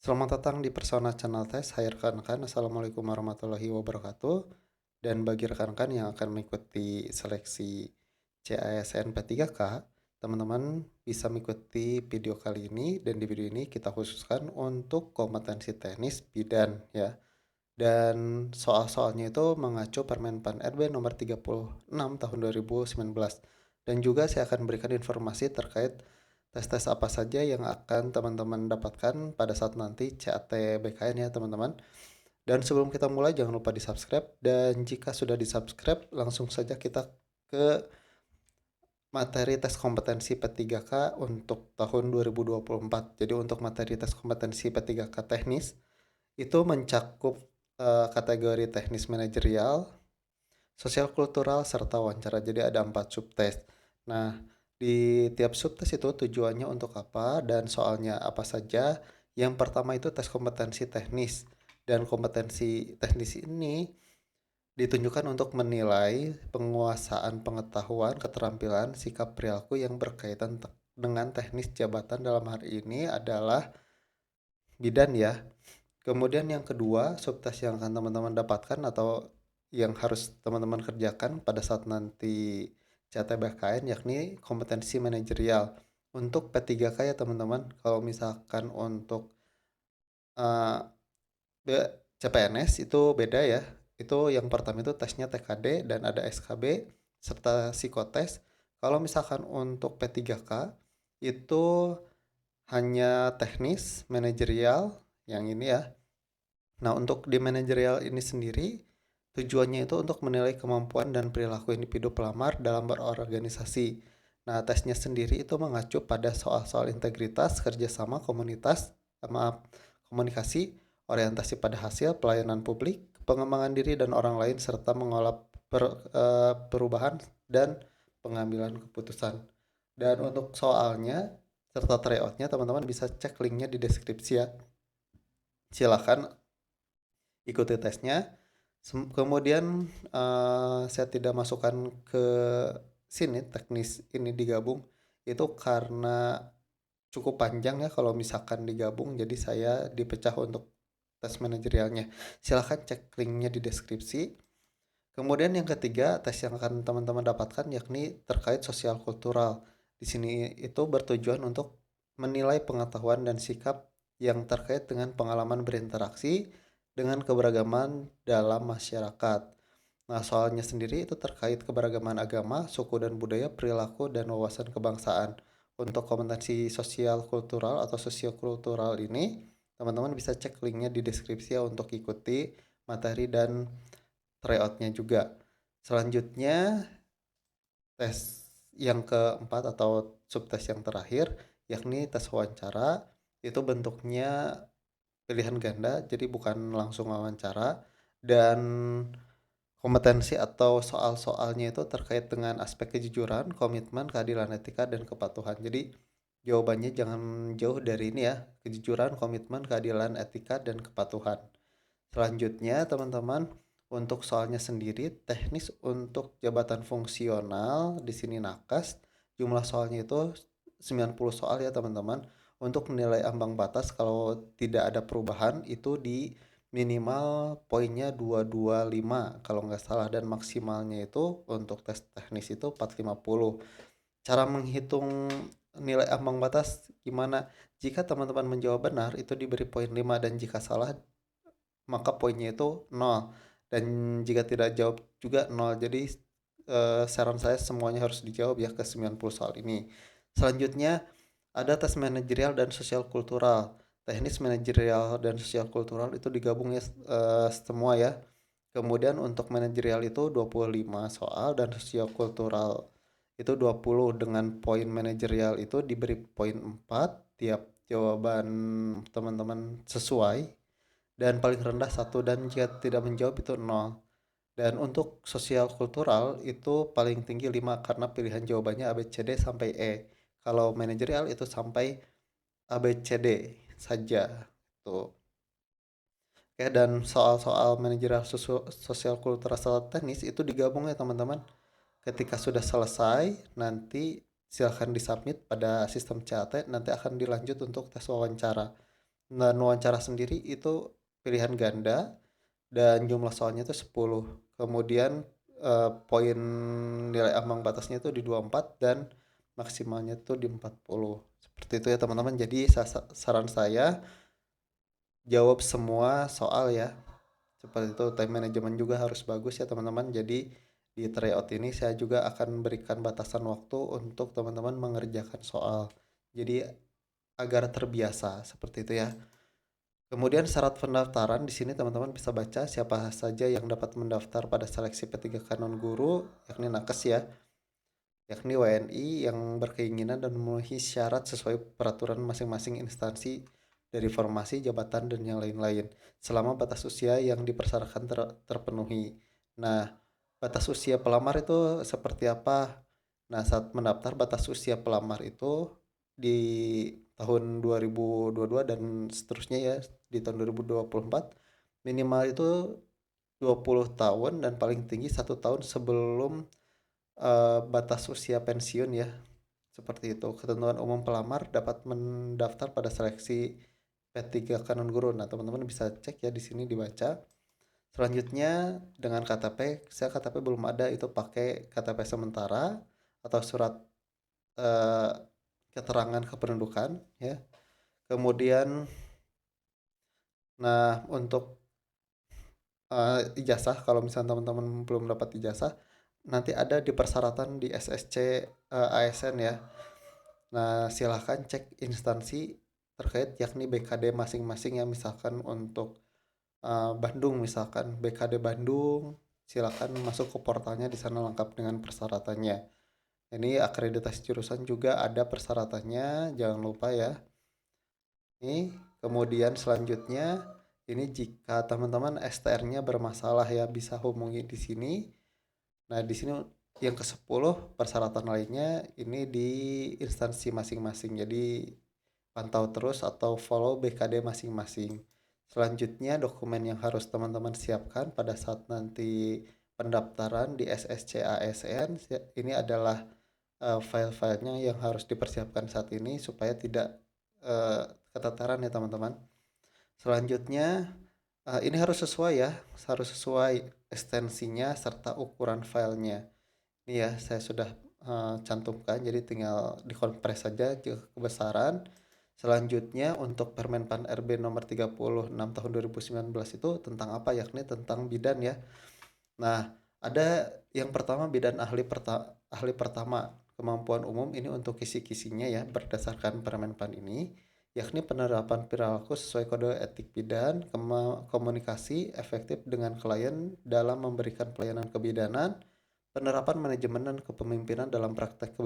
Selamat datang di Persona Channel Test. Hai rekan-rekan, Assalamualaikum warahmatullahi wabarakatuh. Dan bagi rekan-rekan yang akan mengikuti seleksi CASN P3K, teman-teman bisa mengikuti video kali ini. Dan di video ini kita khususkan untuk kompetensi teknis bidan ya. Dan soal-soalnya itu mengacu Permen-Pan RB nomor 36 tahun 2019. Dan juga saya akan berikan informasi terkait tes-tes apa saja yang akan teman-teman dapatkan pada saat nanti CAT BKN ya teman-teman. Dan sebelum kita mulai jangan lupa di-subscribe, dan jika sudah di-subscribe langsung saja kita ke materi tes kompetensi P3K untuk tahun 2024. Jadi untuk materi tes kompetensi P3K teknis itu mencakup kategori teknis manajerial, sosial kultural, serta wawancara. Jadi ada 4 subtes. Nah, di tiap subtes itu tujuannya untuk apa dan soalnya apa saja. Yang pertama itu tes kompetensi teknis. Dan kompetensi teknis ini ditunjukkan untuk menilai penguasaan pengetahuan, keterampilan, sikap perilaku yang berkaitan dengan teknis jabatan, dalam hari ini adalah bidan ya. Kemudian yang kedua, subtes yang akan teman-teman dapatkan atau yang harus teman-teman kerjakan pada saat nanti CTBKN yakni kompetensi manajerial. Untuk P3K ya teman-teman, kalau misalkan untuk uh, CPNS itu beda ya. Itu yang pertama itu tesnya TKD dan ada SKB serta psikotes. Kalau misalkan untuk P3K itu hanya teknis, manajerial yang ini ya. Nah, untuk di manajerial ini sendiri, tujuannya itu untuk menilai kemampuan dan perilaku individu pelamar dalam berorganisasi. Nah, tesnya sendiri itu mengacu pada soal-soal integritas, kerjasama, komunikasi, orientasi pada hasil, pelayanan publik, pengembangan diri dan orang lain, serta mengolah perubahan dan pengambilan keputusan. Dan untuk soalnya serta tryoutnya, teman-teman bisa cek linknya di deskripsi ya. Silahkan ikuti tesnya. Kemudian saya tidak masukkan ke sini teknis ini digabung itu karena cukup panjang ya kalau misalkan digabung, jadi saya dipecah untuk tes manajerialnya. Silahkan cek linknya di deskripsi. Kemudian yang ketiga, tes yang akan teman-teman dapatkan yakni terkait sosial kultural. Di sini itu bertujuan untuk menilai pengetahuan dan sikap yang terkait dengan pengalaman berinteraksi dengan keberagaman dalam masyarakat. Nah, soalnya sendiri itu terkait keberagaman agama, suku dan budaya, perilaku, dan wawasan kebangsaan. Untuk kompetensi sosial kultural atau sosiokultural ini, teman-teman bisa cek linknya di deskripsi ya untuk ikuti materi dan tryoutnya juga. Selanjutnya, tes yang keempat atau subtes yang terakhir, yakni tes wawancara. Itu bentuknya pilihan ganda, jadi bukan langsung wawancara. Dan kompetensi atau soal-soalnya itu terkait dengan aspek kejujuran, komitmen, keadilan etika, dan kepatuhan. Jadi jawabannya jangan jauh dari ini ya, kejujuran, komitmen, keadilan etika, dan kepatuhan. Selanjutnya teman-teman, untuk soalnya sendiri teknis untuk jabatan fungsional di sini nakas, jumlah soalnya itu 90 soal ya teman-teman. Untuk menilai ambang batas kalau tidak ada perubahan itu di minimal poinnya 225 kalau nggak salah, dan maksimalnya itu untuk tes teknis itu 450. Cara menghitung nilai ambang batas gimana? Jika teman-teman menjawab benar itu diberi poin 5, dan jika salah maka poinnya itu 0, dan jika tidak jawab juga 0. Jadi saran saya semuanya harus dijawab ya ke 90 soal ini. Selanjutnya ada tes manajerial dan sosial kultural. Teknis manajerial dan sosial kultural itu digabung ya semua ya. Kemudian untuk manajerial itu 25 soal dan sosial kultural itu 20, dengan poin manajerial itu diberi poin 4 tiap jawaban teman-teman sesuai, dan paling rendah satu, dan jika tidak menjawab itu 0. Dan untuk sosial kultural itu paling tinggi 5 karena pilihan jawabannya A B C D sampai E. Kalau manajerial itu sampai A B C D saja tuh. Oke, dan soal-soal manajerial sosial kultural teknis itu digabung ya teman-teman. Ketika sudah selesai, nanti silahkan disubmit pada sistem CAT, nanti akan dilanjut untuk tes wawancara. Dan wawancara sendiri itu pilihan ganda dan jumlah soalnya itu 10. Kemudian poin nilai ambang batasnya itu di 24 dan maksimalnya itu di 40. Seperti itu ya teman-teman. Jadi saran saya jawab semua soal ya. Seperti itu, time management juga harus bagus ya teman-teman. Jadi di tryout ini saya juga akan berikan batasan waktu untuk teman-teman mengerjakan soal. Jadi agar terbiasa seperti itu ya. Kemudian syarat pendaftaran di sini teman-teman bisa baca siapa saja yang dapat mendaftar pada seleksi P3 Kanon Guru, yakni nakes ya, yakni WNI yang berkeinginan dan memenuhi syarat sesuai peraturan masing-masing instansi dari formasi, jabatan, dan yang lain-lain selama batas usia yang dipersyaratkan terpenuhi. Nah, batas usia pelamar itu seperti apa? Nah, saat mendaftar batas usia pelamar itu di tahun 2022 dan seterusnya ya, di tahun 2024 minimal itu 20 tahun dan paling tinggi 1 tahun sebelum batas usia pensiun ya. Seperti itu. Ketentuan umum pelamar dapat mendaftar pada seleksi P3 Kanon Guru. Nah, teman-teman bisa cek ya di sini dibaca. Selanjutnya dengan KTP, saya KTP belum ada, itu pakai KTP sementara atau surat eh, keterangan kependudukan ya. Kemudian nah untuk ijazah kalau misalnya teman-teman belum dapat ijazah nanti ada di persyaratan di SSC ASN ya. Nah, silahkan cek instansi terkait yakni BKD masing-masing ya, misalkan untuk Bandung misalkan BKD Bandung, silakan masuk ke portalnya, di sana lengkap dengan persyaratannya. Ini akreditasi jurusan juga ada persyaratannya, jangan lupa ya. Ini kemudian selanjutnya ini jika teman-teman STR-nya bermasalah ya bisa hubungi di sini. Nah, di sini yang ke-10 persyaratan lainnya ini di instansi masing-masing. Jadi pantau terus atau follow BKD masing-masing. Selanjutnya dokumen yang harus teman-teman siapkan pada saat nanti pendaftaran di SSC ASN ini adalah file-filenya yang harus dipersiapkan saat ini supaya tidak uh, keteteran ya teman-teman. Selanjutnya ini harus sesuai ya, harus sesuai ekstensinya serta ukuran filenya. Ini ya saya sudah cantumkan, jadi tinggal dikompres saja ke kebesaran. Selanjutnya untuk Permen Pan RB nomor 36 tahun 2019 itu tentang apa, yakni tentang bidan ya. Nah, ada yang pertama bidan ahli pertama kemampuan umum ini untuk kisi-kisinya ya berdasarkan Permen Pan ini, yakni penerapan perilaku sesuai kode etik bidan, komunikasi efektif dengan klien dalam memberikan pelayanan kebidanan, penerapan manajemen dan kepemimpinan dalam praktek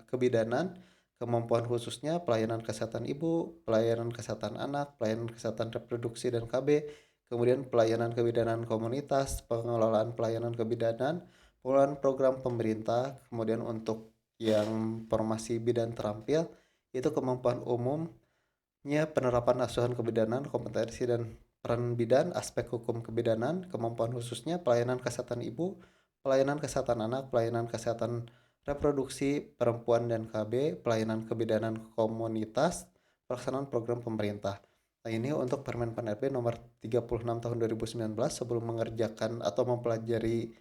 kebidanan, kemampuan khususnya pelayanan kesehatan ibu, pelayanan kesehatan anak, pelayanan kesehatan reproduksi dan KB, kemudian pelayanan kebidanan komunitas, pengelolaan pelayanan kebidanan, pengelolaan program pemerintah, kemudian untuk yang formasi bidan terampil, itu kemampuan umumnya penerapan asuhan kebidanan, kompetensi dan peran bidan, aspek hukum kebidanan, kemampuan khususnya pelayanan kesehatan ibu, pelayanan kesehatan anak, pelayanan kesehatan reproduksi perempuan dan KB, pelayanan kebidanan komunitas, pelaksanaan program pemerintah. Nah, ini untuk Permen Pan RB nomor 36 tahun 2019. Sebelum mengerjakan atau mempelajari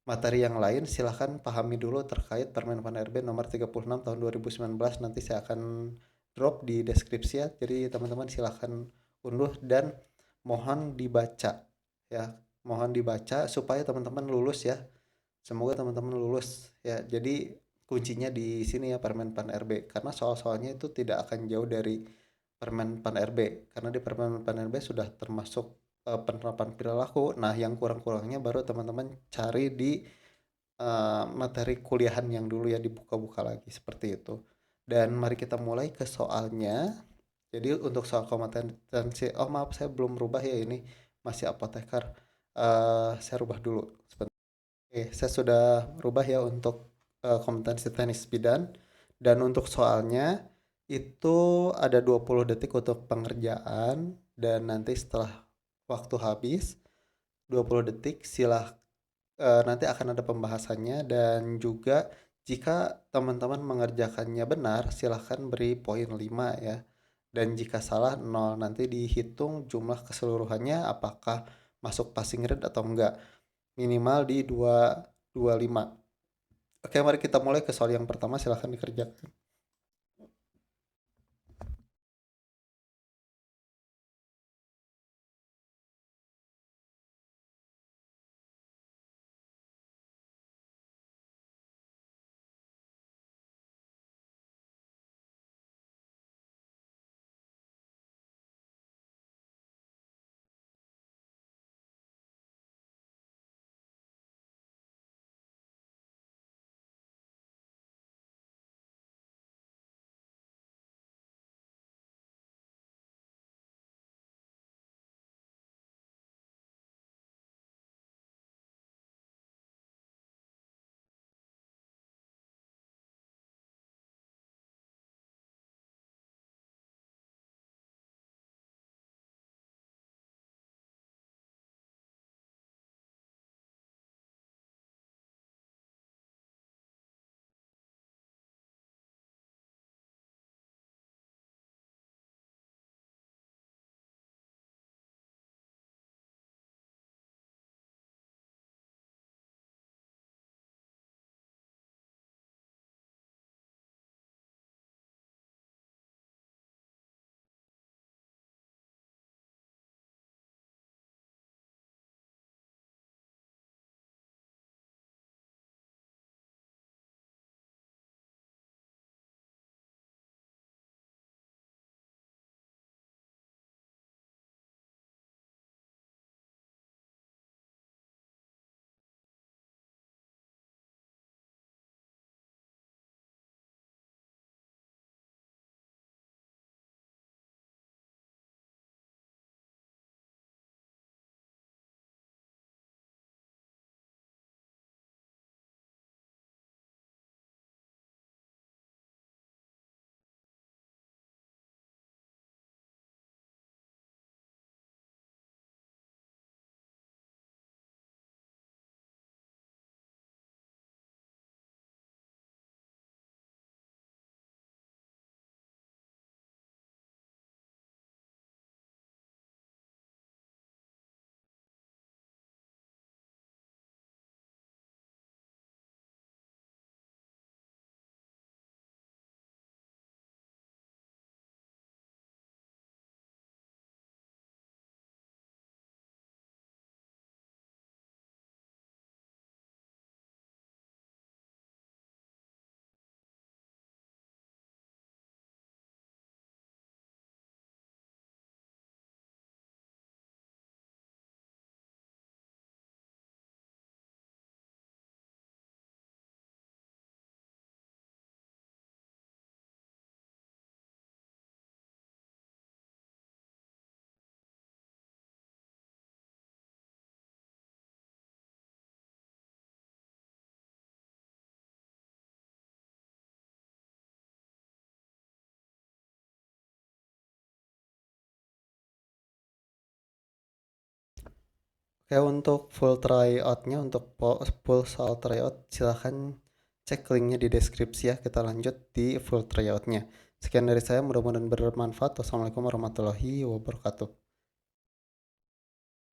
materi yang lain, silahkan pahami dulu terkait Permen Pan RB nomor 36 tahun 2019. Nanti saya akan drop di deskripsi ya. Jadi teman-teman silahkan unduh dan mohon dibaca ya. Mohon dibaca supaya teman-teman lulus ya. Semoga teman-teman lulus ya. Jadi kuncinya di sini ya Permen Pan RB, karena soal-soalnya itu tidak akan jauh dari Permen Pan RB, karena di Permen Pan RB sudah termasuk penerapan perilaku. Nah, yang kurang-kurangnya baru teman-teman cari di materi kuliahan yang dulu ya, dibuka-buka lagi seperti itu. Dan mari kita mulai ke soalnya. Jadi untuk soal kompetensi, oh maaf saya belum rubah ya, ini masih apoteker. Saya rubah dulu. Oke, saya sudah rubah ya untuk kompetensi teknis bidan, dan untuk soalnya itu ada 20 detik untuk pengerjaan, dan nanti setelah waktu habis 20 detik nanti akan ada pembahasannya, dan juga jika teman-teman mengerjakannya benar silahkan beri poin 5 ya. dan jika salah 0. Nanti dihitung jumlah keseluruhannya apakah masuk passing grade atau enggak. Minimal di 225. Oke, mari kita mulai ke soal yang pertama, silahkan dikerjakan. Oke, untuk full tryout-nya, untuk full soal tryout, silahkan cek linknya di deskripsi ya. Kita lanjut di full tryout-nya. Sekian dari saya, mudah-mudahan bermanfaat. Wassalamualaikum warahmatullahi wabarakatuh.